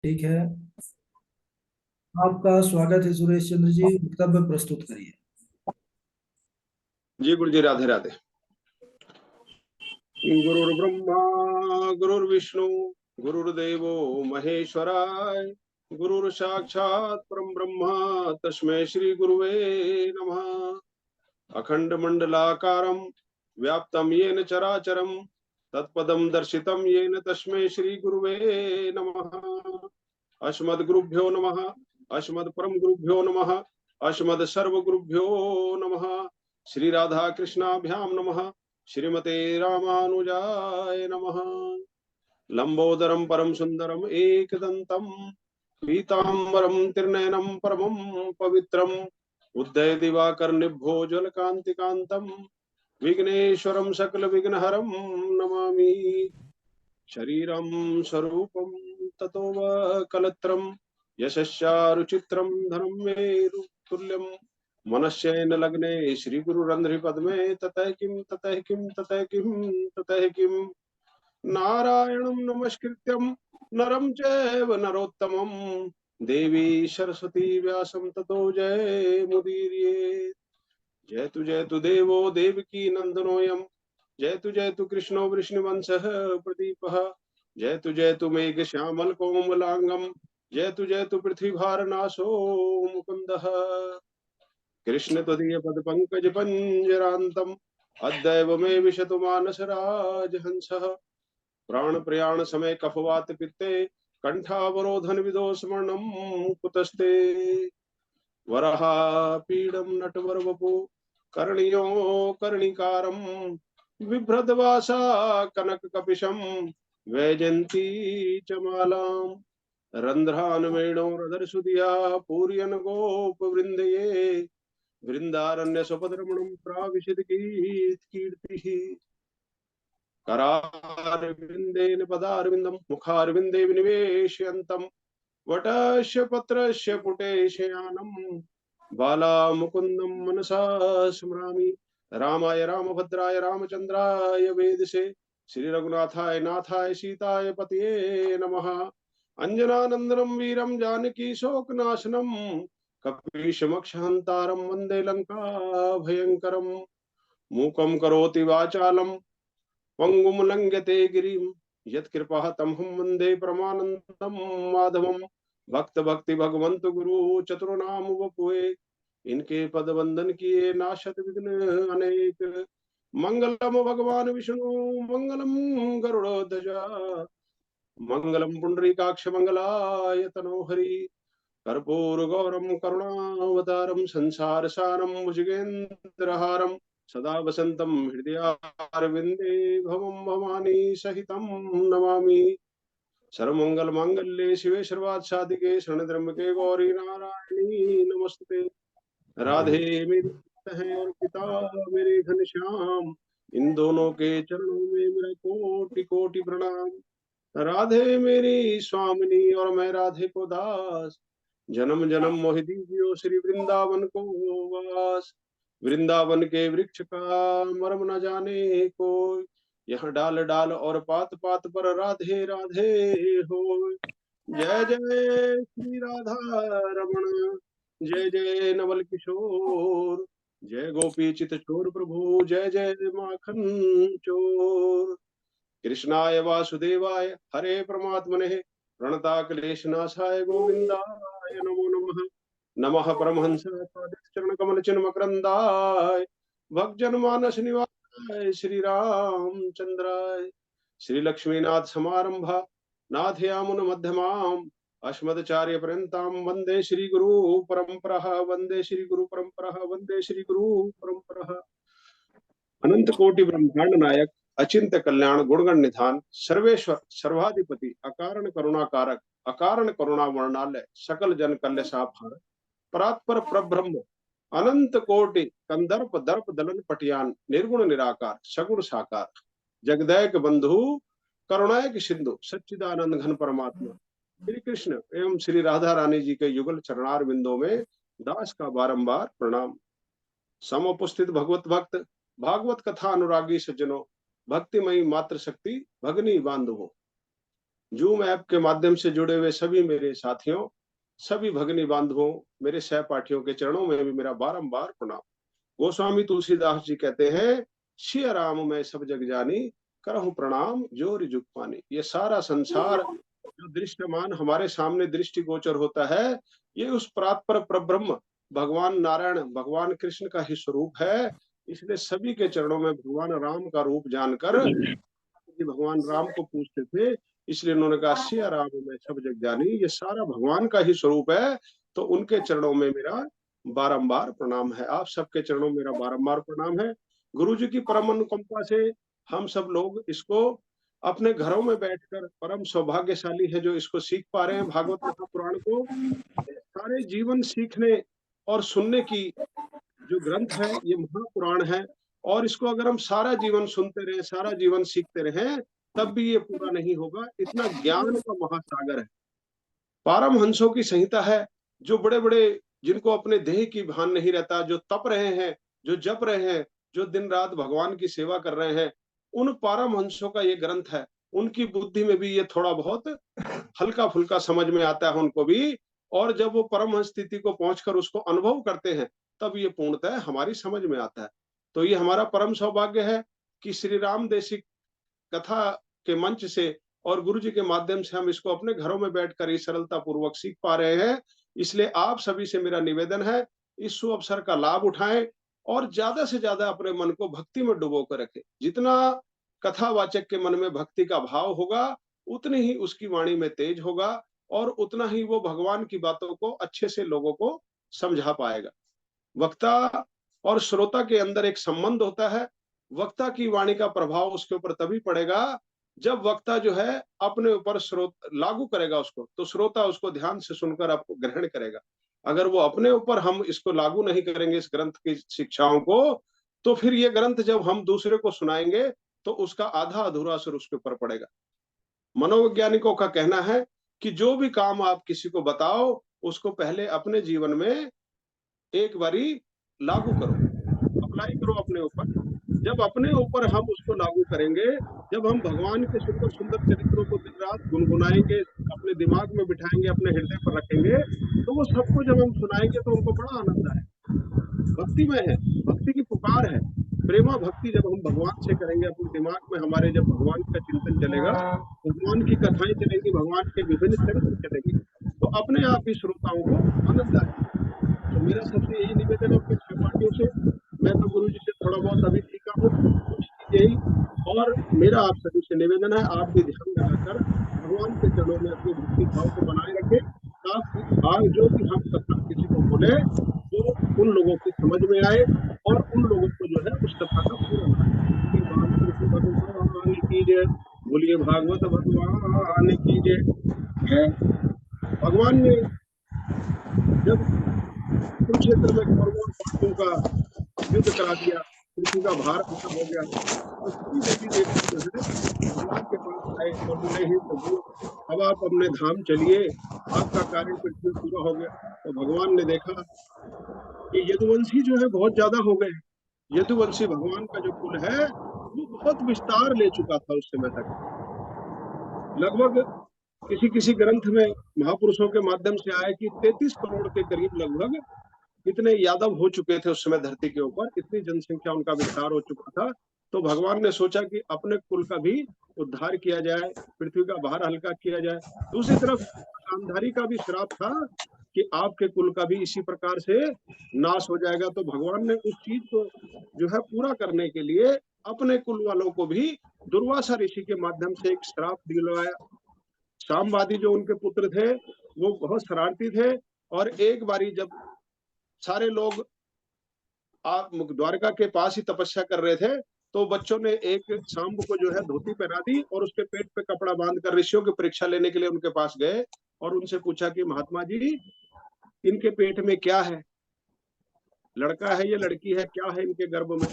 ठीक है। आपका स्वागत है सुरेश चंद्र जी, वक्तव्य प्रस्तुत करिए। जी गुरु जी, राधे राधे। गुरुर्ब्रह्मा गुरुर्विष्णु गुरुर्देवो महेश्वराय, गुरुर् साक्षात् परम ब्रह्म तस्मै श्री गुरुवे नमः। अखंड मंडलाकारं व्याप्तं येन चराचरं तत्पदं दर्शितं येन तस्मै श्री गुरुवे नमः। अस्मद्गुरुभ्यो नमः, अस्मद् परम गुरुभ्यो नमः, अस्मद् सर्व गुरुभ्यो नमः। श्री राधा कृष्णाभ्याम नमः, श्रीमते रामानुजाय नमः। लंबोदरम परम सुंदरम एकदंतम पीतांबरम त्रिनयनम परमं पवित्रम उदय दिवाकर निभोजल कांतिकांतम विघ्नेश्वरम सकल विघ्नहरम नमामि। शरीरं स्वरूपं ततो कलत्रं यशस्यारुचित्रं धनं मे तुल्यं मनस्येन लग्ने श्रीगुरुरन्ध्रिपद्मे ततः किं ततः किं ततः किं ततः किं। नारायणं नमस्कृत्यं नरं चैव नरोत्तमं देवी सरस्वती व्यासं ततो जयमुदीरयेत्। जयतु देवो देवकी नन्दनोऽयं, जयतु कृष्णो वृष्णिवंशः प्रदीपः, जयतु मेघ श्यामल कोमलांगम, जयतु पृथ्वीभारनाशो मुकुंदः। कृष्ण त्वदीय पद पंकज पंजरान्तम अद्दैव मे विशतु मानस राजहंसः। प्राण प्रयाण समय कफवात पित्ते कंठावरोधन विदो स्मरणं कुतस्ते। वरहा पीडम नटवर वपु कर्णियो कर्णिकारं बिभ्रदवासा कनक कपिशम वैजंती च मालाम्। रंध्रानुवेणो रदर सुदिया पूर्यन गोप वृंदये, वृंदारण्य स्वपद्रमणं प्राविशद कीर्ति। करारविंदेन पदारविंदम मुखारविंदे विनिवेशयन्तम् वटस्य पत्रस्य पुटे शयानम् बाला मुकुंदम मनसा स्मरामि। रामाय रामभद्राय रामचंद्राय वेदसे श्री रघुनाथाय नाथाय सीताय पतये नमः। अंजनानंदनम वीरम जानकी शोकनाशनम कपीशमक्षहंतारम वंदे लंका भयंकरम। मूकं करोति वाचालम पंगुम लंघ्यते गिरिम यत्कृपा तमहं वंदे परमानंदम माधवम। भक्त भक्ति भगवंत गुरु चतुर्नाम वपुए, इनके पद वंदन किए नाशत विघ्न अनेक। मंगलम भगवान विष्णु मंगलम गरुड़ध्वजा मंगलम पुंडरीकाक्ष मंगलाय तनोहरि। कर्पूर गौरम करुणावतारम संसार सारम भुजगेन्द्रहारम सदा वसंतम हृदयारविंदे भवम भवानी सहितं नमामि। सर्वमंगल मांगल्ये शिवे सर्वार्थ साधिके शरणत्र्यंबके गौरी नारायणी नमस्ते। राधे मेरी है और पिता मेरे घनश्याम, इन दोनों के चरणों में मेरा कोटि कोटि प्रणाम। राधे मेरी स्वामिनी और मैं राधे को दास, जन्म जन्म मोहि दीजियो श्री वृंदावन को वास। वृंदावन के वृक्ष का मर्म न जाने कोई, यह डाल डाल और पात पात पर राधे राधे हो। जय जय श्री राधा रमण, जय जय नवल किशोर, जय गोपी चित चोर प्रभु, जय जय माखन चोर। कृष्णाय वासुदेवाय हरे परमात्मने प्रणता क्लेशनाशाय गोविंदाय नमो नमः। नमः परमहंसाय चरण कमल चिन्ह मकरंदाय भक्जन मानस निवासाय श्री रामचंद्राय। श्री लक्ष्मीनाथ समारंभा नाथयामुन मध्यमाम अस्मदाचार्य पर्यंताम वंदे श्री गुरु परंपरा, वंदे श्री गुरु परंपरा, वंदे श्री गुरु परंपरा। अनंत कोटि ब्रह्मांड नायक अचिंत कल्याण गुणगण निधान सर्वेश्वर सर्वाधिपति अकारण करुणा कारक अकारण करुणा वर्णालय सकल जन कल्य साभार परात्पर प्रब्रह्म अनंत कोटि कंदर्प दर्प दलन पटियान निर्गुण निराकार सगुण साकार जगदैक बंधु करुणायक सिंधु सच्चिदानंद घन परमात्मा श्री कृष्ण एवं श्री राधा रानी जी के युगल चरणार बिंदों में दास का बारंबार प्रणाम। समुपस्थित भगवत भक्त भागवत कथा अनुरागी सज्जनों, भक्तिमयी मात्र शक्ति भगनी बांधवों, जूम ऐप के माध्यम से जुड़े हुए सभी मेरे साथियों, सभी भगिनी बांधवों, मेरे सहपाठियों के चरणों में भी मेरा बारंबार प्रणाम। गोस्वामी तुलसीदास जी कहते हैं, सिया राम मैं सब जग जानी, करहूं प्रणाम जोर जुग पानी। ये सारा संसार जो दृश्यमान हमारे सामने दृष्टिगोचर होता है, ये उस परात्पर परब्रह्म भगवान नारायण, भगवान कृष्ण का ही स्वरूप है। इसलिए सभी के चरणों में भगवान राम का रूप जानकर कि भगवान राम को पूछते थे, इसलिए उन्होंने कहा सिया राम मैं सब जग जानी, ये सारा भगवान का ही स्वरूप है। तो उनके चरणों में मेरा बारंबार प्रणाम है। आप सबके चरणों में मेरा बारंबार प्रणाम है। गुरु जी की परम अनुकंपा से हम सब लोग इसको अपने घरों में बैठकर परम सौभाग्यशाली है जो इसको सीख पा रहे हैं। भागवत कथा पुराण को सारे जीवन सीखने और सुनने की जो ग्रंथ है, ये महापुराण है। और इसको अगर हम सारा जीवन सुनते रहे, सारा जीवन सीखते रहे, तब भी ये पूरा नहीं होगा। इतना ज्ञान का महासागर है। पारमहंसों की संहिता है, जो बड़े बड़े, जिनको अपने देह की भान नहीं रहता, जो तप रहे हैं, जो जप रहे हैं, जो दिन रात भगवान की सेवा कर रहे हैं, उन पारमहंसों का ये ग्रंथ है। उनकी बुद्धि में भी ये थोड़ा बहुत हल्का फुल्का समझ में आता है उनको भी। और जब वो परमहंस स्थिति को पहुंचकर उसको अनुभव करते हैं, तब ये पूर्णतः हमारी समझ में आता है। तो ये हमारा परम सौभाग्य है कि श्री राम देशिक कथा के मंच से और गुरु जी के माध्यम से हम इसको अपने घरों में बैठकर इस सरलता पूर्वक सीख पा रहे हैं। इसलिए आप सभी से मेरा निवेदन है, इस शुभ अवसर का लाभ उठाएं और ज्यादा से ज्यादा अपने मन को भक्ति में डुबो कर रखें। जितना कथावाचक के मन में भक्ति का भाव होगा, उतनी ही उसकी वाणी में तेज होगा और उतना ही वो भगवान की बातों को अच्छे से लोगों को समझा पाएगा। वक्ता और श्रोता के अंदर एक संबंध होता है। वक्ता की वाणी का प्रभाव उसके ऊपर तभी पड़ेगा जब वक्ता जो है अपने ऊपर लागू करेगा उसको, तो श्रोता उसको ध्यान से सुनकर आपको ग्रहण करेगा। अगर वो अपने ऊपर हम इसको लागू नहीं करेंगे इस ग्रंथ की शिक्षाओं को, तो फिर ये ग्रंथ जब हम दूसरे को सुनाएंगे तो उसका आधा अधूरा असर उसके ऊपर पड़ेगा। मनोवैज्ञानिकों का कहना है कि जो भी काम आप किसी को बताओ, उसको पहले अपने जीवन में एक बारी लागू करो, अप्लाई करो अपने ऊपर। जब अपने ऊपर हम उसको लागू करेंगे, जब हम भगवान के सुंदर सुंदर चरित्रों को दिन रात गुनगुनाएंगे, अपने दिमाग में बिठाएंगे, अपने हृदय पर रखेंगे, तो वो सबको जब हम सुनाएंगे तो उनको बड़ा आनंद आए। भक्ति में है, भक्ति की पुकार है। प्रेमा भक्ति जब हम भगवान से करेंगे, अपने दिमाग में हमारे जब भगवान का चिंतन चलेगा, भगवान की कथाएं चलेंगी, भगवान के विभिन्न चरित्र चलेंगे, तो अपने आप ही श्रोताओं को आनंद आए। तो मेरा सबसे यही निवेदन है अपने सहपाठियों से। मैं तो गुरु जी से थोड़ा बहुत अभी सीखा हूँ, यही। और मेरा आप सभी से निवेदन है, आप भी ध्यान लगाकर भगवान के चरणों में अपने भक्ति भाव को बनाए रखें, ताकि आज जो भी हम कथा किसी को बोले, वो उन लोगों की समझ में आए और उन लोगों को जो है उस कथा का पूरा लाए। भगवान की जय, बोलिए भागवत भगवान की जय। भगवान ने जब कुरुक्षेत्र में कौरवों और पांडवों का युद्ध करा दिया, पृथ्वी का भार खत्म हो गया, तो सभी देवी देवता जो है भगवान के पास आए और बोले, हे प्रभु, अब आप अपने धाम चलिए, आपका कार्य पृथ्वी पूरा हो गया। तो भगवान ने देखा कि यदुवंशी जो है बहुत ज्यादा हो गए। यदुवंशी भगवान का जो कुल है वो बहुत विस्तार ले चुका था उस समय तक। लगभग किसी किसी ग्रंथ में महापुरुषों के माध्यम से आया कि 33 करोड़ के करीब लगभग इतने यादव हो चुके थे उस समय धरती के ऊपर, इतनी जनसंख्या उनका विस्तार हो चुका था। तो भगवान ने सोचा कि अपने कुल का भी उद्धार किया जाए, पृथ्वी का भार हल्का किया जाए। दूसरी तरफ गांधारी का भी श्राप था कि आपके कुल का भी इसी प्रकार से नाश हो जाएगा। तो भगवान ने उस चीज को जो है पूरा करने के लिए अपने कुल वालों को भी दुर्वासा ऋषि के माध्यम से एक श्राप दिलवाया। सामवादी जो उनके पुत्र थे वो बहुत शरारती थे, और एक बारी जब सारे लोग आप द्वारका के पास ही तपस्या कर रहे थे, तो बच्चों ने एक सांब को जो है धोती पहना दी और उसके पेट पे कपड़ा बांधकर ऋषियों की परीक्षा लेने के लिए उनके पास गए और उनसे पूछा कि महात्मा जी, इनके पेट में क्या है, लड़का है या लड़की है, क्या है इनके गर्भ में।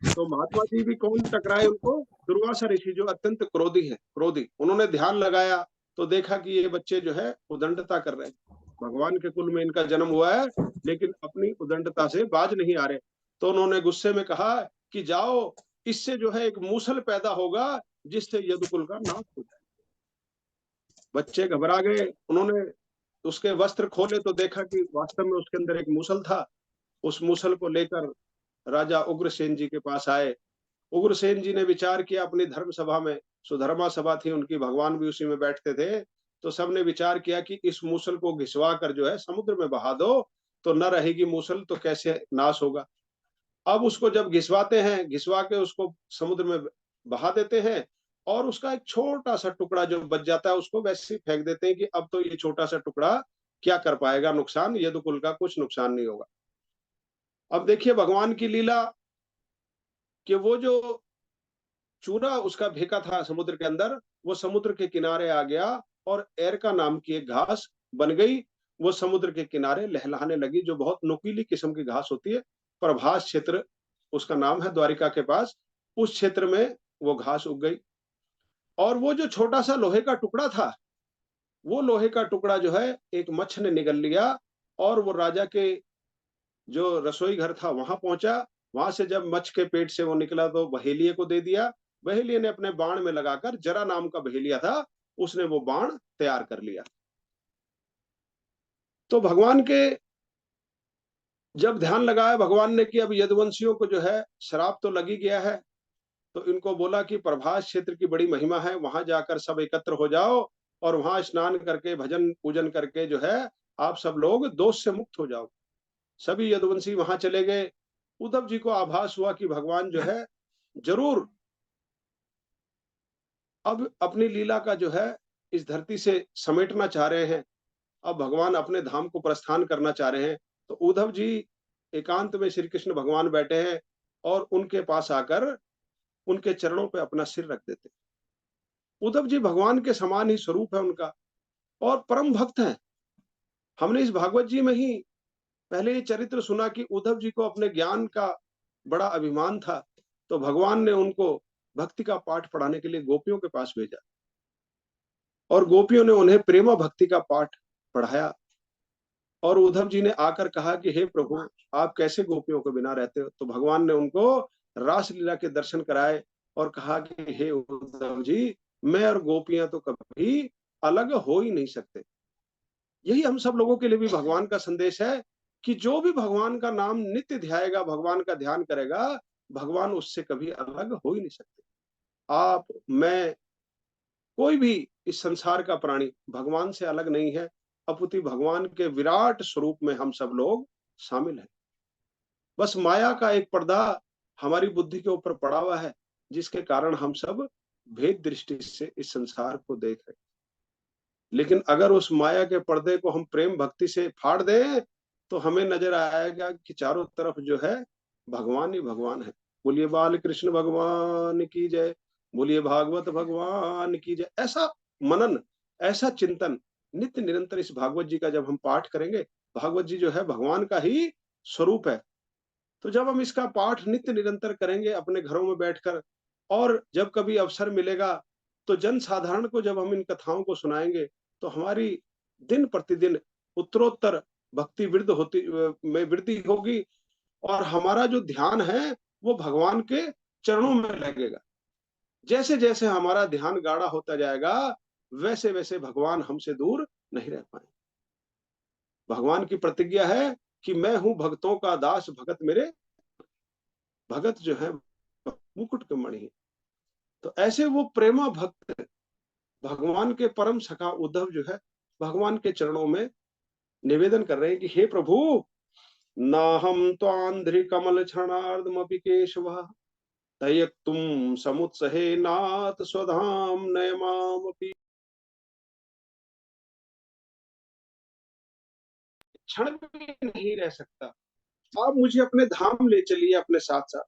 तो महात्मा जी भी कौन टकराए उनको, दुर्वासा ऋषि जो अत्यंत क्रोधी है, क्रोधी। उन्होंने ध्यान लगाया तो देखा कि ये बच्चे जो है उदंडता कर रहे हैं, भगवान के कुल में इनका जन्म हुआ है लेकिन अपनी उदंडता से बाज नहीं आ रहे। तो उन्होंने गुस्से में कहा कि जाओ, इससे जो है एक मूसल पैदा होगा जिससे यदुकुल का नाश हो जाए। बच्चे घबरा गए। उन्होंने उसके वस्त्र खोले तो देखा कि वास्तव में उसके अंदर एक मूसल था। उस मूसल को लेकर राजा उग्रसेन जी के पास आए। उग्रसेन जी ने विचार किया अपनी धर्म सभा में, सुधर्मा सभा थी उनकी, भगवान भी उसी में बैठते थे। तो सबने विचार किया कि इस मूसल को घिसवा कर जो है समुद्र में बहा दो, तो न रहेगी मूसल तो कैसे नाश होगा। अब उसको जब घिसवाते हैं, घिसवा के उसको समुद्र में बहा देते हैं, और उसका एक छोटा सा टुकड़ा जो बच जाता है उसको वैसे ही फेंक देते हैं कि अब तो ये छोटा सा टुकड़ा क्या कर पाएगा नुकसान, यदुकुल का कुछ नुकसान नहीं होगा। अब देखिए भगवान की लीला कि वो जो चूरा उसका फेंका था समुद्र के अंदर, वो समुद्र के किनारे आ गया और एरका नाम की एक घास बन गई। वो समुद्र के किनारे लहलहाने लगी, जो बहुत नुकीली किस्म की घास होती है। प्रभास क्षेत्र उसका नाम है, द्वारिका के पास। उस क्षेत्र में वो घास उग गई। और वो जो छोटा सा लोहे का टुकड़ा था, वो लोहे का टुकड़ा जो है एक मच्छ ने निगल लिया, और वो राजा के जो रसोई घर था वहां पहुंचा। वहां से जब मच्छ के पेट से वो निकला तो बहेलिये को दे दिया। बहेलिये ने अपने बाण में लगाकर, जरा नाम का बहेलिया था, उसने वो बाण तैयार कर लिया। तो भगवान के जब ध्यान लगाया भगवान ने कि अब यदुवंशियों को जो है श्राप तो लगी गया है, तो इनको बोला कि प्रभास क्षेत्र की बड़ी महिमा है, वहां जाकर सब एकत्र हो जाओ, और वहां स्नान करके भजन पूजन करके जो है आप सब लोग दोष से मुक्त हो जाओ। सभी यदुवंशी वहां चले गए। उद्धव जी को आभास हुआ कि भगवान जो है जरूर अब अपनी लीला का जो है इस धरती से समेटना चाह रहे हैं। अब भगवान अपने धाम को प्रस्थान करना चाह रहे हैं। तो उद्धव जी एकांत में श्री कृष्ण भगवान बैठे हैं, और उनके पास आकर उनके चरणों पे अपना सिर रख देते। उद्धव जी भगवान के समान ही स्वरूप है उनका, और परम भक्त हैं। हमने इस भागवत जी में ही पहले ये चरित्र सुना कि उद्धव जी को अपने ज्ञान का बड़ा अभिमान था, तो भगवान ने उनको भक्ति का पाठ पढ़ाने के लिए गोपियों के पास भेजा, और गोपियों ने उन्हें प्रेमा भक्ति का पाठ पढ़ाया। और उद्धव जी ने आकर कहा कि हे प्रभु, आप कैसे गोपियों के बिना रहते हो। तो भगवान ने उनको रासलीला के दर्शन कराए, और कहा कि हे उद्धव जी, मैं और गोपियां तो कभी अलग हो ही नहीं सकते। यही हम सब लोगों के लिए भी भगवान का संदेश है कि जो भी भगवान का नाम नित्य ध्याएगा, भगवान का ध्यान करेगा, भगवान उससे कभी अलग हो ही नहीं सकते। आप, मैं, कोई भी इस संसार का प्राणी भगवान से अलग नहीं है। अपितु भगवान के विराट स्वरूप में हम सब लोग शामिल हैं। बस माया का एक पर्दा हमारी बुद्धि के ऊपर पड़ा हुआ है, जिसके कारण हम सब भेद दृष्टि से इस संसार को देख रहे हैं। लेकिन अगर उस माया के पर्दे को हम प्रेम भक्ति से फाड़ दें, तो हमें नजर आएगा कि चारों तरफ जो है भगवान ही भगवान है। बोलिए बाल कृष्ण भगवान की जय, बोलिए भागवत भगवान की जय। ऐसा मनन, ऐसा चिंतन नित्य निरंतर इस भागवत जी का जब हम पाठ करेंगे, भागवत जी जो है भगवान का ही स्वरूप है। तो जब हम इसका पाठ नित्य निरंतर करेंगे अपने घरों में बैठकर, और जब कभी अवसर मिलेगा तो जन साधारण को जब हम इन कथाओं को सुनाएंगे, तो हमारी दिन प्रतिदिन उत्तरोत्तर भक्ति वृद्धि होती में वृद्धि होगी, और हमारा जो ध्यान है वो भगवान के चरणों में लगेगा। जैसे जैसे हमारा ध्यान गाढ़ा होता जाएगा, वैसे वैसे भगवान हमसे दूर नहीं रह पाए। भगवान की प्रतिज्ञा है कि मैं हूं भक्तों का दास, भगत मेरे भगत जो है मुकुट के मणि है। तो ऐसे वो प्रेमा भक्त भगवान के परम सखा उद्धव जो है भगवान के चरणों में निवेदन कर रहे हैं कि हे प्रभु, ना हम त्वांध्रि कमल क्षणार्धमपि केशव तयक्तुम समुत्सहे नाथ स्वधाम नयमामपि। क्षण भी नहीं रह सकता, आप मुझे अपने धाम ले चलिए अपने साथ साथ।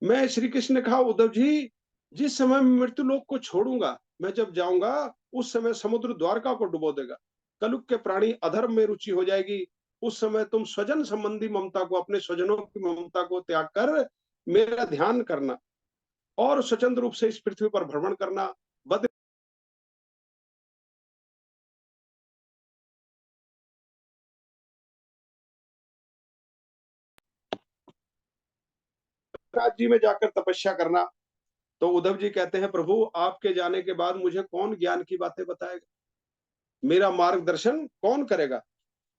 मैं, श्री कृष्ण ने कहा उद्धव जी, जिस समय मैं मृत्यु लोक को छोड़ूंगा, मैं जब जाऊंगा उस समय समुद्र द्वारका को डुबो देगा। कलयुग के प्राणी अधर्म में रुचि हो जाएगी। उस समय तुम स्वजन संबंधी ममता को, अपने स्वजनों की ममता को त्याग कर मेरा ध्यान करना, और स्वतंत्र रूप से इस पृथ्वी पर भ्रमण करना। बद्रीनाथ जी में जाकर तपस्या करना। तो उद्धव जी कहते हैं, प्रभु आपके जाने के बाद मुझे कौन ज्ञान की बातें बताएगा, मेरा मार्गदर्शन कौन करेगा।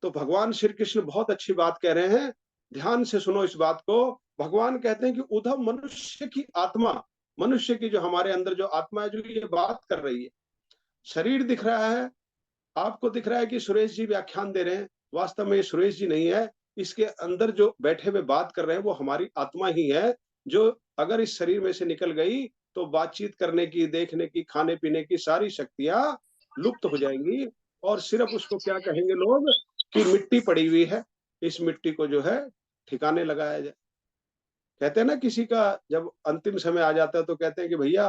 तो भगवान श्री कृष्ण बहुत अच्छी बात कह रहे हैं, ध्यान से सुनो इस बात को। भगवान कहते हैं कि उद्धव, मनुष्य की आत्मा, मनुष्य की जो हमारे अंदर जो आत्मा है, जो ये बात कर रही है, शरीर दिख रहा है, आपको दिख रहा है कि सुरेश जी व्याख्यान दे रहे हैं, वास्तव में ये सुरेश जी नहीं है। इसके अंदर जो बैठे हुए बात कर रहे हैं वो हमारी आत्मा ही है, जो अगर इस शरीर में से निकल गई तो बातचीत करने की, देखने की, खाने पीने की सारी शक्तियां लुप्त हो जाएंगी, और सिर्फ उसको क्या कहेंगे लोग कि मिट्टी पड़ी हुई है, इस मिट्टी को जो है ठिकाने लगाया जाए। कहते हैं ना, किसी का जब अंतिम समय आ जाता है तो कहते हैं कि भैया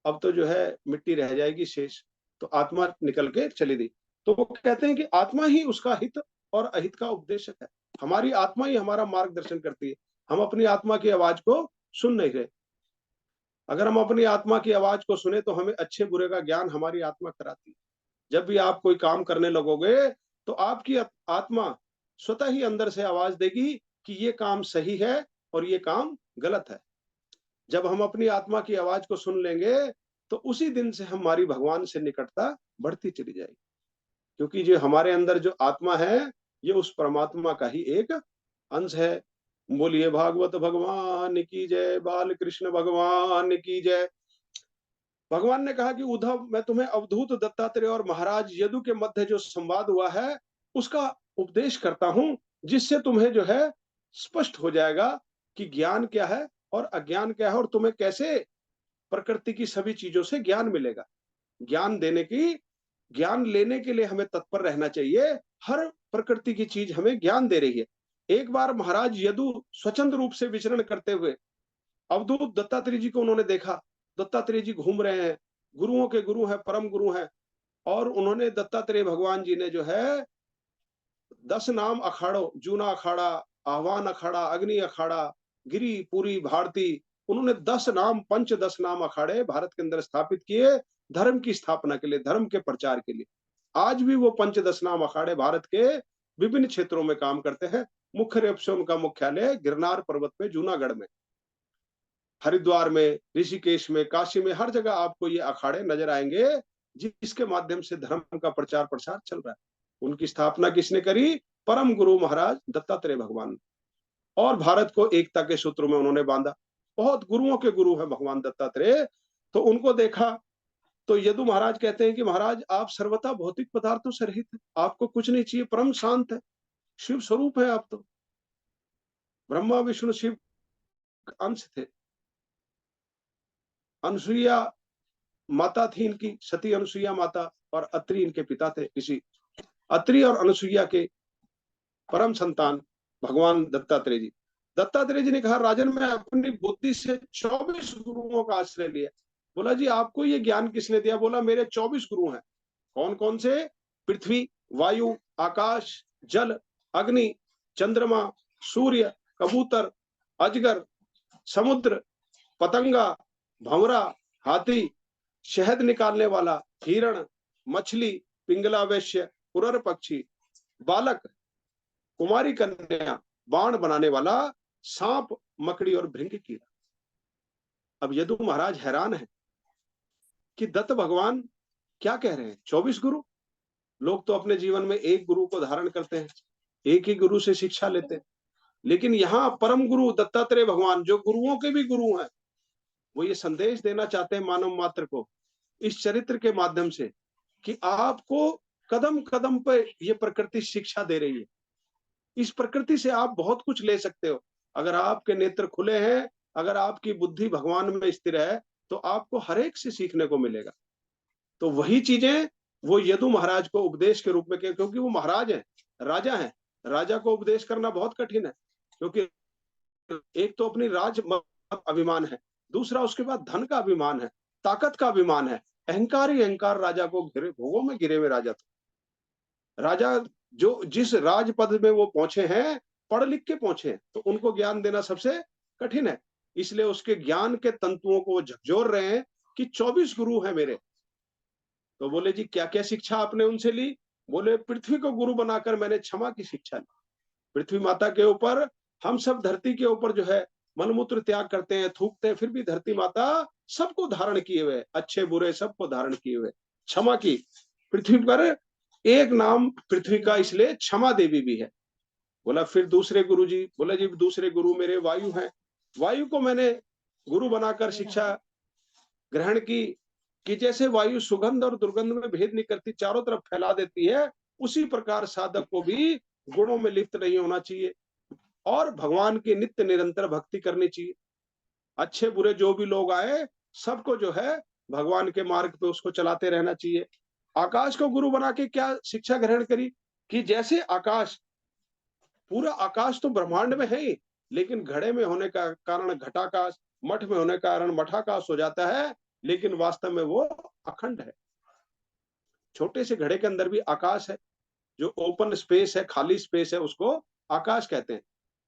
अब तो जो है मिट्टी रह जाएगी शेष, तो आत्मा निकल के चली गई। तो वो कहते हैं कि आत्मा ही उसका हित और अहित का उपदेशक है, हमारी आत्मा ही हमारा मार्गदर्शन करती है। हम अपनी आत्मा की आवाज को सुन नहीं रहे। अगर हम अपनी आत्मा की आवाज को सुने तो हमें अच्छे बुरे का ज्ञान हमारी आत्मा कराती है। जब भी आप कोई काम करने लगोगे तो आपकी आत्मा स्वतः ही अंदर से आवाज देगी कि ये काम सही है और ये काम गलत है। जब हम अपनी आत्मा की आवाज को सुन लेंगे तो उसी दिन से हमारी भगवान से निकटता बढ़ती चली जाएगी, क्योंकि जो हमारे अंदर जो आत्मा है ये उस परमात्मा का ही एक अंश है। बोलिए भागवत भगवान की जय, बाल कृष्ण भगवान की जय। भगवान ने कहा कि उद्धव, मैं तुम्हें अवधूत दत्तात्रेय और महाराज यदु के मध्य जो संवाद हुआ है उसका उपदेश करता हूं, जिससे तुम्हें जो है स्पष्ट हो जाएगा कि ज्ञान क्या है और अज्ञान क्या है, और तुम्हें कैसे प्रकृति की सभी चीजों से ज्ञान मिलेगा। ज्ञान देने की, ज्ञान लेने के लिए हमें तत्पर रहना चाहिए। हर प्रकृति की चीज हमें ज्ञान दे रही है। एक बार महाराज यदु स्वच्छंद रूप से विचरण करते हुए अवधूत दत्तात्रेय जी को उन्होंने देखा। दत्तात्रेय जी घूम रहे हैं, गुरुओं के गुरु हैं, परम गुरु हैं, और उन्होंने दत्तात्रेय भगवान जी ने जो है 10 नाम अखाड़ों, जूना अखाड़ा, आह्वान अखाड़ा, अग्नि अखाड़ा, गिरी, पूरी, भारती, उन्होंने 10 नाम, पंच 10 नाम अखाड़े भारत के अंदर स्थापित किए, धर्म की स्थापना के लिए, धर्म के प्रचार के लिए। आज भी वो पंच 10 नाम अखाड़े भारत के विभिन्न क्षेत्रों में काम करते हैं। मुख्य रूप से उनका मुख्यालय गिरनार पर्वत पे जूनागढ़ में, हरिद्वार में, ऋषिकेश में, काशी में, हर जगह आपको ये अखाड़े नजर आएंगे, जिसके माध्यम से धर्म का प्रचार प्रसार चल रहा है। उनकी स्थापना किसने करी? परम गुरु महाराज दत्तात्रेय भगवान, और भारत को एकता के सूत्र में उन्होंने बांधा। बहुत गुरुओं के गुरु है भगवान दत्तात्रेय। तो उनको देखा तो यदु महाराज कहते हैं कि महाराज आप सर्वथा भौतिक पदार्थों से रहित है, आपको कुछ नहीं चाहिए, परम शांत है, शिव स्वरूप है आप तो। ब्रह्मा विष्णु शिव अंश थे। अनुसुईया माता थी इनकी, सती अनुसुईया माता, और अत्रि इनके पिता थे ऋषि। अत्रि और अनुसुईया के परम संतान भगवान दत्तात्रेय जी। दत्तात्रेय जी ने कहा, राजन मैं अपनी बुद्धि से 24 गुरुओं का आश्रय लिया। बोला जी आपको ये ज्ञान किसने दिया? बोला मेरे 24 गुरु हैं। कौन कौन से? पृथ्वी, वायु, आकाश, जल, अग्नि, चंद्रमा, सूर्य, कबूतर, अजगर, समुद्र, पतंगा, भंवरा, हाथी, शहद निकालने वाला, हिरण, मछली, पिंगला वैश्य, कुरर पक्षी, बालक, कुमारी कन्या, बाण बनाने वाला, सांप, मकड़ी और भृंग कीड़ा। अब यदु महाराज हैरान है कि दत्त भगवान क्या कह रहे हैं, 24 गुरु। लोग तो अपने जीवन में एक गुरु को धारण करते हैं, एक ही गुरु से शिक्षा लेते हैं, लेकिन यहाँ परम गुरु दत्तात्रेय भगवान, जो गुरुओं के भी गुरु हैं, वो ये संदेश देना चाहते हैं मानव मात्र को इस चरित्र के माध्यम से कि आपको कदम कदम पे ये प्रकृति शिक्षा दे रही है। इस प्रकृति से आप बहुत कुछ ले सकते हो। अगर आपके नेत्र खुले हैं, अगर आपकी बुद्धि भगवान में स्थिर है, तो आपको हर एक से सीखने को मिलेगा। तो वही चीजें वो यदु महाराज को उपदेश के रूप में, क्योंकि वो महाराज हैं, राजा हैं, राजा को उपदेश करना बहुत कठिन है, क्योंकि एक तो अपनी राज अभिमान है, दूसरा उसके बाद धन का अभिमान है, ताकत का अभिमान है, अहंकार ही अहंकार राजा को घिरे, भोगों में गिरे हुए राजा थे। राजा जो जिस राज पद में वो पहुंचे हैं, पढ़ लिख के पहुंचे हैं, तो उनको ज्ञान देना सबसे कठिन है। इसलिए उसके ज्ञान के तंतुओं को वो झकझोर रहे हैं कि 24 गुरु हैं मेरे। तो बोले जी क्या क्या शिक्षा आपने उनसे ली? बोले पृथ्वी को गुरु बनाकर मैंने क्षमा की शिक्षा ली। पृथ्वी माता के ऊपर, हम सब धरती के ऊपर जो है मलमूत्र त्याग करते हैं, थूकते हैं, फिर भी धरती माता सबको धारण किए हुए, अच्छे बुरे सबको धारण किए हुए, क्षमा की। पृथ्वी पर एक नाम पृथ्वी का इसलिए क्षमा देवी भी है। बोला फिर दूसरे गुरु जी, बोला जी दूसरे गुरु मेरे वायु हैं, वायु को मैंने गुरु बनाकर शिक्षा ग्रहण की कि जैसे वायु सुगंध और दुर्गंध में भेद नहीं करती, चारों तरफ फैला देती है, उसी प्रकार साधक को भी गुणों में लिप्त नहीं होना चाहिए और भगवान की नित्य निरंतर भक्ति करनी चाहिए। अच्छे बुरे जो भी लोग आए, सबको जो है भगवान के मार्ग पे उसको चलाते रहना चाहिए। आकाश को गुरु बना के क्या शिक्षा ग्रहण करी कि जैसे आकाश, पूरा आकाश तो ब्रह्मांड में है ही, लेकिन घड़े में होने का कारण घटाकाश, मठ में होने का कारण मठाकाश हो जाता है, लेकिन वास्तव में वो अखंड है। छोटे से घड़े के अंदर भी आकाश है, जो ओपन स्पेस है, खाली स्पेस है, उसको आकाश कहते हैं।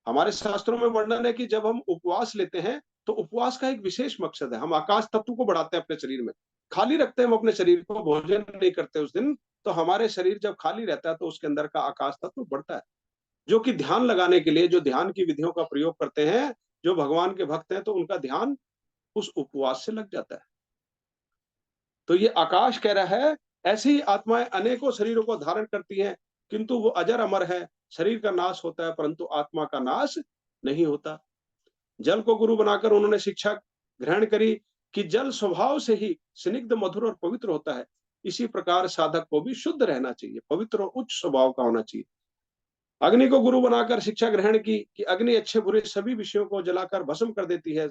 हमारे शास्त्रों में वर्णन है कि जब हम उपवास लेते हैं, तो उपवास का एक विशेष मकसद है, हम आकाश तत्व को बढ़ाते हैं अपने शरीर में, खाली रखते हैं हम अपने शरीर को, भोजन नहीं करते उस दिन, तो हमारे शरीर जब खाली रहता है तो उसके अंदर का आकाश तत्व बढ़ता है, जो कि ध्यान लगाने के लिए, जो ध्यान की विधियों का प्रयोग करते हैं, जो भगवान के भक्त हैं, तो उनका ध्यान उस उपवास से लग जाता है। तो ये आकाश कह रहा है, ऐसी ही आत्माएं अनेकों शरीरों को धारण करती हैं, किंतु वो अजर अमर है, शरीर का नाश होता है परंतु आत्मा का नाश नहीं होता। जल को गुरु बनाकर उन्होंने शिक्षा ग्रहण करी कि जल स्वभाव से ही स्निग्ध, मधुर और पवित्र होता है। इसी प्रकार साधक को भी शुद्ध रहना चाहिए, पवित्र और उच्च स्वभाव का होना चाहिए। अग्नि को गुरु बनाकर शिक्षा ग्रहण की कि अग्नि अच्छे बुरे सभी विषयों को जलाकर भस्म कर देती है।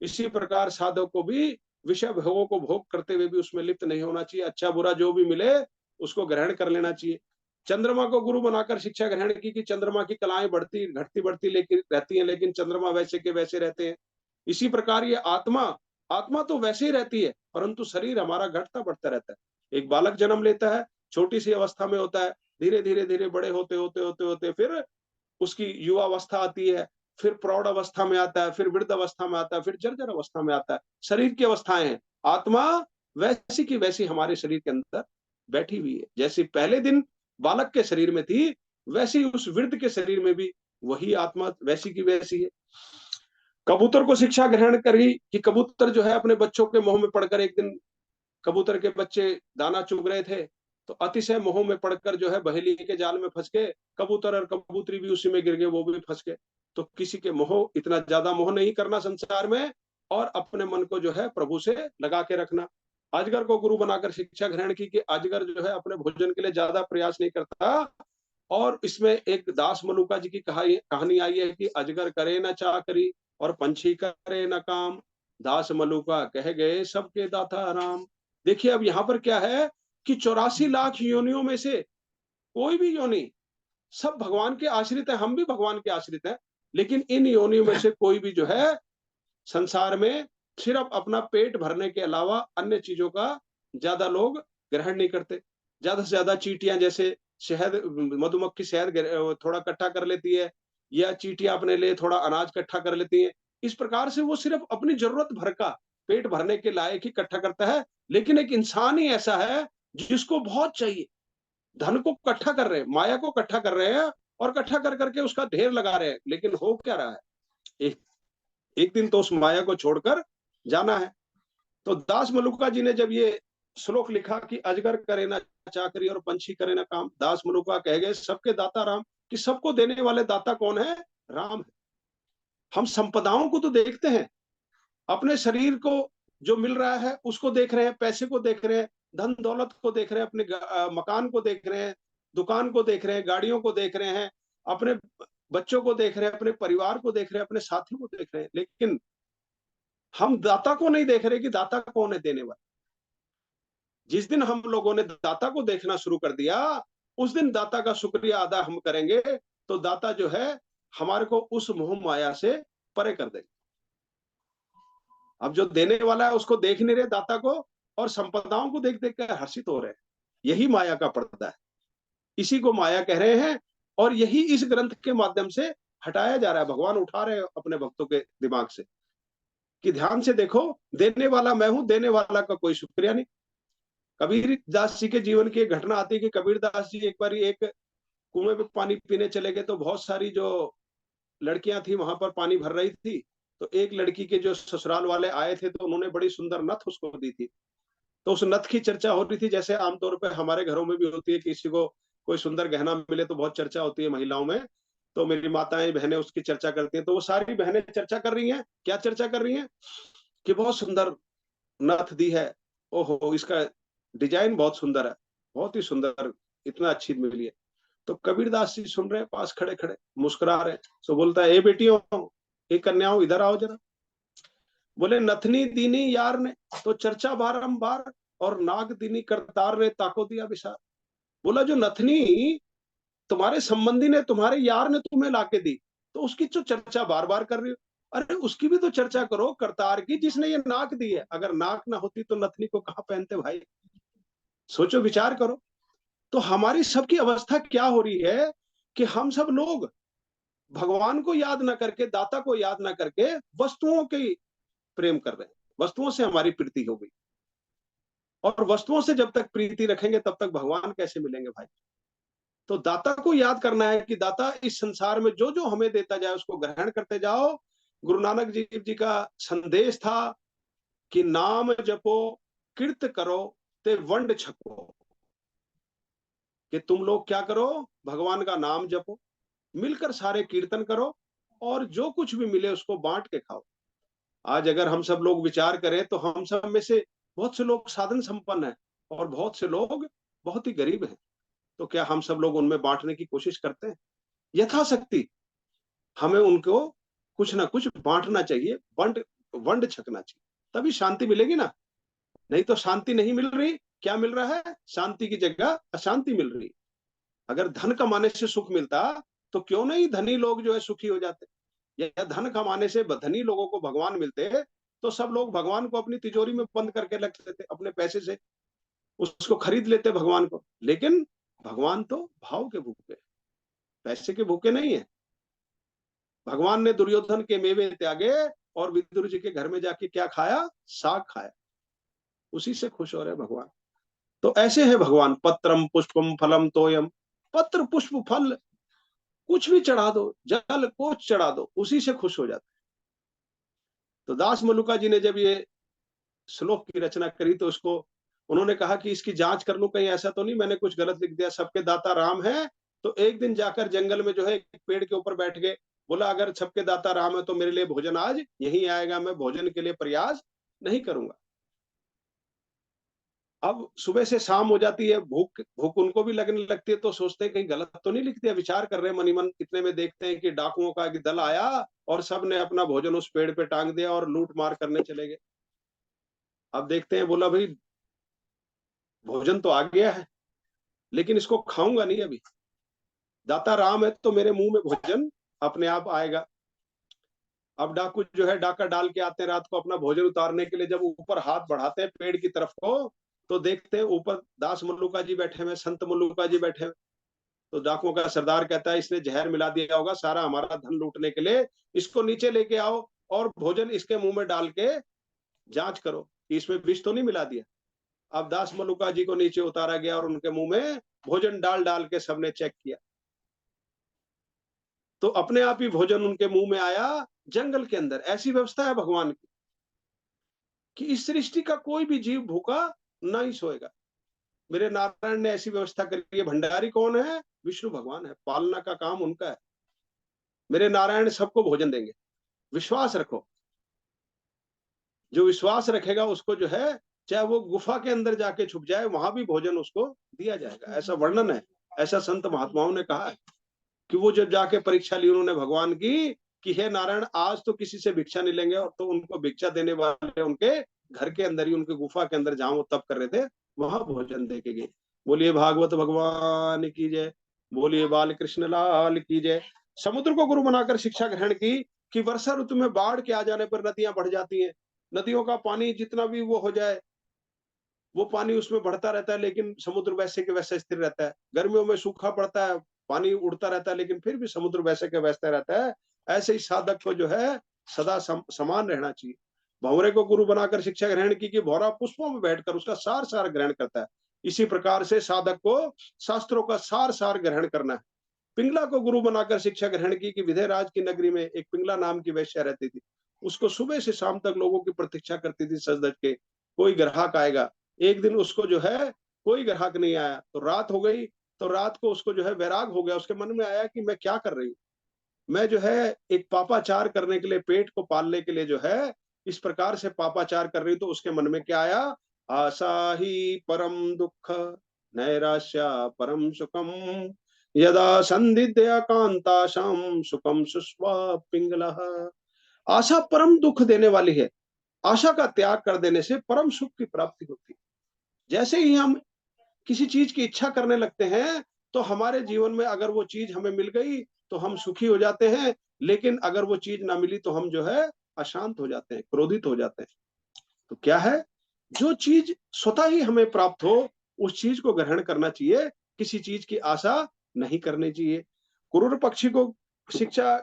इसी प्रकार साधक को भी विषय भोगों को भोग करते हुए भी उसमें लिप्त नहीं होना चाहिए, अच्छा बुरा जो भी मिले उसको ग्रहण कर लेना चाहिए। चंद्रमा को गुरु बनाकर शिक्षा ग्रहण की कि चंद्रमा की कलाएं बढ़ती घटती बढ़ती लेकिन रहती हैं, लेकिन चंद्रमा वैसे के वैसे रहते हैं। इसी प्रकार ये आत्मा, आत्मा तो वैसे ही रहती है, परंतु शरीर हमारा घटता बढ़ता रहता है। एक बालक जन्म लेता है, छोटी सी अवस्था में होता है, धीरे धीरे धीरे बड़े होते होते होते होते फिर उसकी युवा अवस्था आती है, फिर प्रौढ़ अवस्था में आता है, फिर वृद्ध अवस्था में आता है, फिर जर्जर अवस्था में आता है। शरीर की अवस्थाएं हैं, आत्मा वैसी की वैसी हमारे शरीर के अंदर बैठी हुई है। जैसे पहले दिन बालक के शरीर में थी, वैसी उस वृद्ध के शरीर में भी वही आत्मा वैसी की वैसी है। कबूतर को शिक्षा ग्रहण करी कि कबूतर जो है अपने बच्चों के मोह में पड़कर, एक दिन कबूतर के बच्चे दाना चुग रहे थे, तो अतिशय मोह में पड़कर जो है बहेली के जाल में फंस गए, कबूतर और कबूतरी भी उसी में गिर गए, वो भी फंस गए। तो किसी के मोह, इतना ज्यादा मोह नहीं करना संसार में, और अपने मन को जो है प्रभु से लगा के रखना। अजगर को गुरु बनाकर शिक्षा ग्रहण की कि अजगर जो है अपने भोजन के लिए ज्यादा प्रयास नहीं करता, और इसमें एक दास मलुका जी की कहानी आई है कि अजगर करे न चाकरी और पंछी करे न काम, दास मलुका कह गए सबके दाता राम। देखिए अब यहाँ पर क्या है कि 84 लाख योनियों में से कोई भी योनि, सब भगवान के आश्रित है, हम भी भगवान के आश्रित हैं, लेकिन इन योनियों में से कोई भी जो है संसार में सिर्फ अपना पेट भरने के अलावा अन्य चीजों का ज्यादा लोग ग्रहण नहीं करते। ज्यादा से ज्यादा चींटियां, जैसे शहद, मधुमक्खी शहद थोड़ा इकट्ठा कर लेती है, या चींटियां अपने लिए थोड़ा अनाज इकट्ठा कर लेती है, इस प्रकार से वो सिर्फ अपनी जरूरत भर का, पेट भरने के लायक ही इकट्ठा करता है। लेकिन एक इंसान ही ऐसा है जिसको बहुत चाहिए, धन को इकट्ठा कर रहे हैं, माया को इकट्ठा कर रहे हैं, और इकट्ठा कर करके उसका ढेर लगा रहे हैं, लेकिन हो क्या रहा है, एक एक दिन तो उस माया को छोड़कर जाना है। तो दास मलुका जी ने जब ये श्लोक लिखा कि अजगर करे ना चाकरी और पंछी करे ना काम, दास मलुका कह गए सबके दाता राम, कि सबको देने वाले दाता कौन है, राम है। हम संपदाओं को तो देखते हैं, अपने शरीर को जो मिल रहा है उसको देख रहे हैं, पैसे को देख रहे हैं, धन दौलत को देख रहे हैं, अपने मकान को देख रहे हैं, दुकान को देख रहे हैं, गाड़ियों को देख रहे हैं, अपने बच्चों को देख रहे हैं, अपने परिवार को देख रहे हैं, अपने साथियों को देख रहे हैं, लेकिन हम दाता को नहीं देख रहे कि दाता कौन है देने वाला। जिस दिन हम लोगों ने दाता को देखना शुरू कर दिया, उस दिन दाता का शुक्रिया अदा हम करेंगे, तो दाता जो है हमारे को उस मोह माया से परे कर देंगे। अब जो देने वाला है उसको देख नहीं रहे दाता को, और संपदाओं को देख देख कर हर्षित हो रहे हैं। यही माया का पर्दा है, इसी को माया कह रहे हैं, और यही इस ग्रंथ के माध्यम से हटाया जा रहा है। भगवान उठा रहे हैं अपने भक्तों के दिमाग से कि ध्यान से देखो, देने वाला मैं हूं, देने वाला का कोई शुक्रिया नहीं। कबीर दास जी के जीवन की एक घटना आती है कि कबीर दास जी एक बार एक कुएं में पानी पीने चले गए, तो बहुत सारी जो लड़कियां थी वहां पर पानी भर रही थी, तो एक लड़की के जो ससुराल वाले आए थे तो उन्होंने बड़ी सुंदर नथ उसको दी थी। तो उस नथ की चर्चा हो रही थी, जैसे आमतौर पर हमारे घरों में भी होती है, किसी को कोई सुंदर गहना मिले तो बहुत चर्चा होती है महिलाओं में। तो मेरी माताएं बहनें उसकी चर्चा करती हैं, तो वो सारी बहनें चर्चा कर रही हैं। क्या चर्चा कर रही हैं? कि बहुत सुंदर नथ दी है, ओहो इसका डिजाइन बहुत सुंदर है, बहुत ही सुंदर, इतना अच्छी मिली है। तो कबीरदास जी सुन रहे हैं पास खड़े खड़े, मुस्कुरा रहे हैं। तो बोलता है, ए बेटियों, ए कन्याओं, इधर आओ जरा। बोले, नथनी दीनी यार ने तो चर्चा बारंबार, और नाग दीनी करतार ने ताको दिया विसार। बोला, जो नथनी तुम्हारे संबंधी ने, तुम्हारे यार ने तुम्हें लाके दी, तो उसकी जो चर्चा बार बार कर रही हो, अरे उसकी भी तो चर्चा करो करतार की, जिसने ये नाक दी है। अगर नाक ना होती तो नथनी को कहां पहनते भाई? सोचो, विचार करो। तो हमारी सबकी अवस्था क्या हो रही है कि हम सब लोग भगवान को याद ना करके, दाता को याद ना करके, वस्तुओं की प्रेम कर रहे हैं। वस्तुओं से हमारी प्रीति हो गई, और वस्तुओं से जब तक प्रीति रखेंगे तब तक भगवान कैसे मिलेंगे भाई? तो दाता को याद करना है कि दाता इस संसार में जो जो हमें देता जाए उसको ग्रहण करते जाओ। गुरु नानक देव जी का संदेश था कि नाम जपो, कीर्त करो, ते वंड छको। कि तुम लोग क्या करो? भगवान का नाम जपो, मिलकर सारे कीर्तन करो, और जो कुछ भी मिले उसको बांट के खाओ। आज अगर हम सब लोग विचार करें तो हम सब में से बहुत से लोग साधन संपन्न हैं, और बहुत से लोग बहुत ही गरीब हैं। तो क्या हम सब लोग उनमें बांटने की कोशिश करते हैं? यथाशक्ति हमें उनको कुछ ना कुछ बांटना चाहिए, वंड वंड छकना चाहिए, तभी शांति मिलेगी ना। नहीं तो शांति नहीं मिल रही। क्या मिल रहा है? शांति की जगह अशांति मिल रही। अगर धन कमाने से सुख मिलता तो क्यों नहीं धनी लोग जो है सुखी हो जाते? या धन कमाने से धनी लोगों को भगवान मिलते तो सब लोग भगवान को अपनी तिजोरी में बंद करके रख लेते, अपने पैसे से उसको खरीद लेते भगवान को। लेकिन भगवान तो भाव के भूखे, पैसे के भूखे नहीं है। भगवान ने दुर्योधन के मेवे त्यागे और विदुर जी के घर में जाके क्या खाया? साग खाया। उसी से खुश हो रहे भगवान। तो ऐसे है भगवान, पत्रम पुष्पम फलम तोयम। पत्र पुष्प फल कुछ भी चढ़ा दो, जल कुछ चढ़ा दो, उसी से खुश हो जाते। तो दास मलुका जी ने जब ये श्लोक की रचना करी तो उसको उन्होंने कहा कि इसकी जांच कर लूं, कहीं ऐसा तो नहीं मैंने कुछ गलत लिख दिया। सबके दाता राम है। तो एक दिन जाकर जंगल में जो है एक पेड़ के ऊपर बैठ गए। बोला, अगर सबके दाता राम है तो मेरे लिए भोजन आज यहीं आएगा, मैं भोजन के लिए प्रयास नहीं करूंगा। अब सुबह से शाम हो जाती है, भूख भूख उनको भी लगने लगती है, तो सोचते हैं कहीं गलत तो नहीं लिख दिया। विचार कर रहे हैं मन ही मन, इतने में देखते हैं कि डाकुओं का एक दल आया और सबने अपना भोजन उस पेड़ पे टांग दिया और लूट मार करने चले गए। अब देखते हैं, बोला भाई भोजन तो आ गया है लेकिन इसको खाऊंगा नहीं अभी। दाता राम है तो मेरे मुंह में भोजन अपने आप आएगा। अब डाकू जो है डाका डाल के आते हैं रात को अपना भोजन उतारने के लिए। जब ऊपर हाथ बढ़ाते हैं पेड़ की तरफ को तो देखते हैं ऊपर दास मल्लुका जी बैठे हुए, संत मल्लुका जी बैठे हुए। तो डाकुओं का सरदार कहता है, इसने जहर मिला दिया होगा सारा हमारा धन लूटने के लिए, इसको नीचे लेके आओ और भोजन इसके मुंह में डाल के जांच करो कि इसमें विष तो नहीं मिला दिया। अब दास मल्लुका जी को नीचे उतारा गया और उनके मुंह में भोजन डाल डाल के सबने चेक किया, तो अपने आप ही भोजन उनके मुंह में आया। जंगल के अंदर ऐसी व्यवस्था है भगवान की कि इस सृष्टि का कोई भी जीव भूखा नहीं सोएगा। मेरे नारायण ने ऐसी व्यवस्था करी है। भंडारी कौन है? विष्णु भगवान है, पालना का काम उनका है। मेरे नारायण सबको भोजन देंगे, विश्वास रखो। जो विश्वास रखेगा उसको जो है, चाहे वो गुफा के अंदर जाके छुप जाए वहां भी भोजन उसको दिया जाएगा। ऐसा वर्णन है, ऐसा संत महात्माओं ने कहा है कि वो जब जाके परीक्षा ली उन्होंने भगवान की कि हे नारायण आज तो किसी से भिक्षा नहीं लेंगे, और तो उनको भिक्षा देने वाले उनके घर के अंदर ही, उनके गुफा के अंदर जहां वो तप कर रहे थे वहां भोजन दे के गए। बोलिए भागवत भगवान की जय, बोलिए बाल कृष्ण लाल की जय। समुद्र को गुरु बनाकर शिक्षा ग्रहण की कि वर्षा ऋतु में बाढ़ के आ जाने पर नदियां बढ़ जाती हैं। नदियों का पानी जितना भी वो हो जाए वो पानी उसमें बढ़ता रहता है, लेकिन समुद्र वैसे के वैसे स्थिर रहता है। गर्मियों में सूखा पड़ता है, पानी उड़ता रहता है, लेकिन फिर भी समुद्र वैसे के वैसे रहता है। ऐसे ही साधक को जो है सदा समान रहना चाहिए। भंवरे को गुरु बनाकर शिक्षा ग्रहण की कि भौरा पुष्पों में बैठकर उसका सार सार ग्रहण करता है। इसी प्रकार से साधक को शास्त्रों का सार सार ग्रहण करना है। पिंगला को गुरु बनाकर शिक्षा ग्रहण की कि विधेयराज की नगरी में एक पिंगला नाम की वैश्या रहती थी। उसको सुबह से शाम तक लोगों की प्रतीक्षा करती थी सज धज के, कोई ग्राहक आएगा। एक दिन उसको जो है कोई ग्राहक नहीं आया, तो रात हो गई, तो रात को उसको जो है वैराग हो गया, उसके मन में आया कि मैं क्या कर रही हूँ? मैं जो है एक पापाचार करने के लिए, पेट को पालने के लिए जो है इस प्रकार से पापाचार कर रही हूँ। तो उसके मन में क्या आया? आशा ही परम दुःख, नैराश्या परम सुखम, यदा संदिग्ध्य कांताशम सुखम सुस्वा पिंगलः। आशा परम दुःख देने वाली है। आशा का त्याग कर देने से परम सुख की प्राप्ति होती है। जैसे ही हम किसी चीज की इच्छा करने लगते हैं, तो हमारे जीवन में अगर वो चीज हमें मिल गई तो हम सुखी हो जाते हैं, लेकिन अगर वो चीज ना मिली तो हम जो है अशांत हो जाते हैं, क्रोधित हो जाते हैं। तो क्या है, जो चीज स्वतः ही हमें प्राप्त हो उस चीज को ग्रहण करना चाहिए, किसी चीज की आशा नहीं करनी चाहिए। क्रूर पक्षी को शिक्षा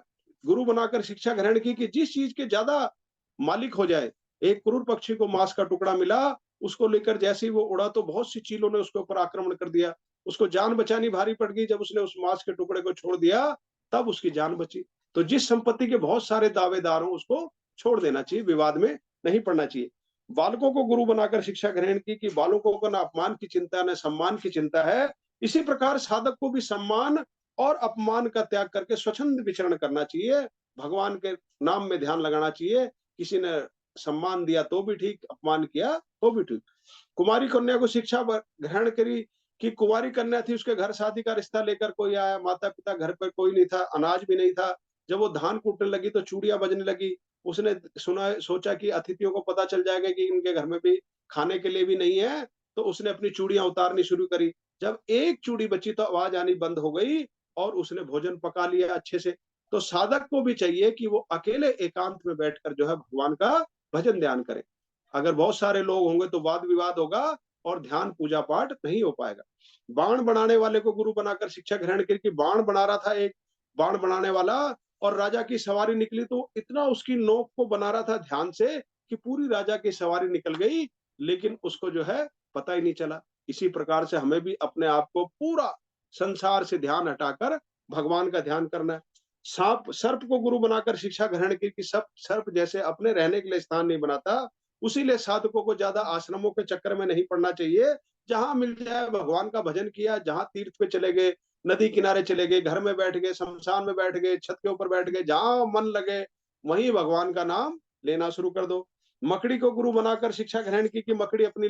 गुरु बनाकर शिक्षा ग्रहण की कि जिस चीज के ज्यादा मालिक हो जाए। एक क्रूर पक्षी को मांस का टुकड़ा मिला, उसको लेकर जैसे ही वो उड़ा तो बहुत सी चीलों ने उसके ऊपर आक्रमण कर दिया। उसको जान बचानी भारी पड़ गई, जब उसने उस मांस के टुकड़े को छोड़ दिया तब उसकी जान बची। तो जिस संपत्ति के बहुत सारे दावेदार हो उसको छोड़ देना चाहिए, विवाद में नहीं पड़ना चाहिए। बालकों को गुरु बनाकर शिक्षा ग्रहण की कि बालकों को न अपमान की चिंता न सम्मान की चिंता है। इसी प्रकार साधक को भी सम्मान और अपमान का त्याग करके स्वच्छंद विचरण करना चाहिए। भगवान के नाम में ध्यान लगाना चाहिए। किसी ने सम्मान दिया तो भी ठीक, अपमान किया तो भी ठीक। कुमारी कन्या को शिक्षा ग्रहण करी कि कुंवारी कन्या थी, उसके घर शादी का रिश्ता लेकर कोई आया, माता पिता घर पर कोई नहीं था, अनाज भी नहीं था। जब वो धान कूटने लगी तो चूड़ियां बजने लगी। उसने सुना, सोचा कि अतिथियों को पता चल जाएगा कि इनके घर में भी खाने के लिए भी नहीं है, तो उसने अपनी चूड़ियां उतारनी शुरू करी। जब एक चूड़ी बची तो आवाज आनी बंद हो गई और उसने भोजन पका लिया अच्छे से। तो साधक को भी चाहिए कि वो अकेले एकांत में बैठकर जो है भगवान का भजन ध्यान करे। अगर बहुत सारे लोग होंगे तो वाद विवाद होगा और ध्यान पूजा पाठ नहीं हो पाएगा। बाण बनाने वाले को गुरु बनाकर शिक्षा ग्रहण की कि बाण बना रहा था एक बाण बनाने वाला, और राजा की सवारी निकली तो इतना उसकी नोक को बना रहा था ध्यान से कि पूरी राजा की सवारी निकल गई, लेकिन उसको जो है पता ही नहीं चला। इसी प्रकार से हमें भी अपने आप को पूरा संसार से ध्यान हटाकर भगवान का ध्यान करना है। सांप सर्प को गुरु बनाकर शिक्षा ग्रहण की कि सब सर्प जैसे अपने रहने के लिए स्थान नहीं बनाता, उसीलिए साधकों को ज्यादा आश्रमों के चक्कर में नहीं पड़ना चाहिए। जहां मिल जाए भगवान का भजन किया, जहां तीर्थ पे चले गए, नदी किनारे चले गए, घर में बैठ गए, शमशान में बैठ गए, छत के ऊपर बैठ गए, जहां मन लगे वहीं भगवान का नाम लेना शुरू कर दो। मकड़ी को गुरु बनाकर शिक्षा ग्रहण की कि मकड़ी अपनी